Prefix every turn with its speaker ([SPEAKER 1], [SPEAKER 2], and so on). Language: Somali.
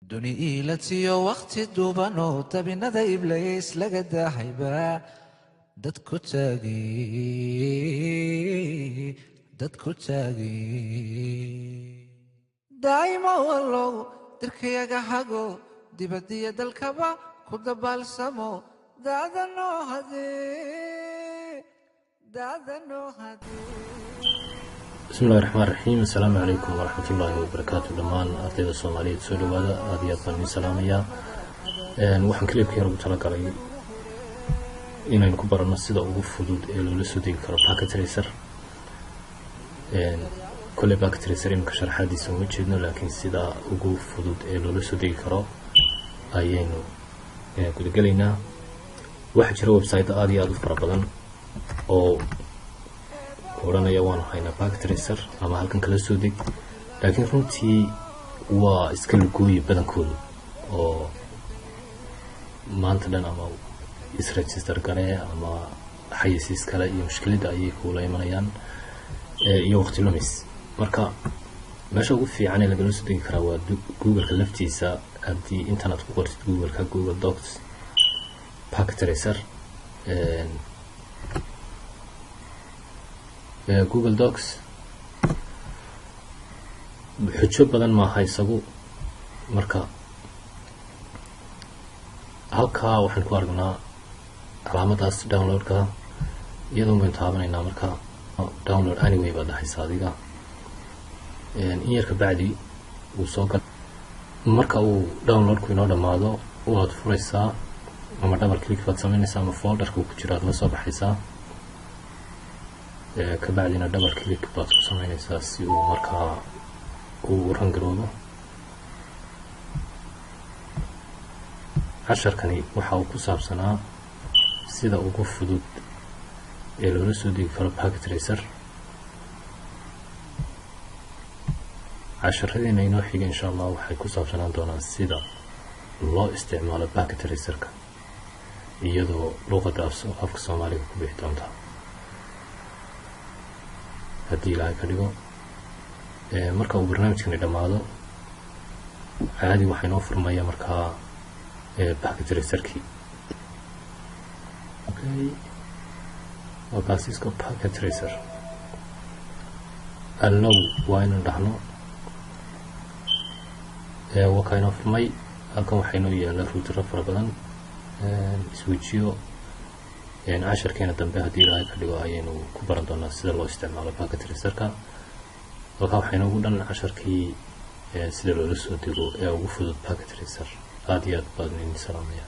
[SPEAKER 1] duni iilatiyo waqti duubanoo tabinada iblays laga daahaybaa dadku taagi daa'ima wallow dirkayaga hago dibadiya dalkaba ku dabaalsamo daadanoo hadee
[SPEAKER 2] بسم الله الرحمن الرحيم. السلام عليكم ورحمة الله وبركاته. دمان أرضية الصومالية سؤال هذا أرضية من سلامية وحن كليب كي ربط لك علي إن نكبر النصيدة وقف حدود إلى لسودي كرو باكت ريسر كل باكت ريسر إنك شرح حديث ومجدنا لكن سيدا وقف حدود إلى لسودي كرو أيينو كل قلينا واحد شرو ويب سايت آدي أضف برابضان أو oranaya waan hayna packet tracer ama halkan kala soo deg laakiin runtii waa iska lugooyi badankooda oo maanta dhan ama is register garay ama xayisiis kale iyo mushkilada ay ku leeyahay iyo waqti lumis marka meesha ugu fiican ee laga soo degi karo waa Google-ka laftiisa hadii internet ku qortid Google-ka Google Docs packet tracer Google Docs xujo badan ma haysagu marka halka waxaan ku aragnaa calaamadaas download-ka iyadoo aan taabanayna marka download anyway baad haysaa adiga in yarka bacdi uu soo gal marka uu download-ku inoo dhamaado waad furaysaa ama double click baad sameynaysaa ama folder-ka ku jira aad soo baxaysaa كبعدين دبل كليك بات سمين أساسي ومركا ورنجروه عشر كني وحاو كساب سنة سيدا وقف فدود إلورسو دي كرب باكت ريسر عشر هذين ينوحي إن شاء الله وحي كساب سنة دونا سيدا الله استعمال باكت ريسر كا يدو لغة أفك الصومالي كبيرتونتها هدي لا كدغو marka uu barnaamijkan dhamaado caadi waxay noo furmaya marka packet tracer-ki okay wakaasiska packet tracer allow waa inaan dhaxno waxay noo furmay halkan waxay noo yeelaa router fara badan switchiyo عشركين dambe hadii la ka dhigo ayaynu ku baran doonaa sida loo isticmaalo packet tracer-ka waxa waxaynu ugu dhan 10kii sida loo soo digo ee ugu fudud packet tracer aad iyo aad baad idin salaamaya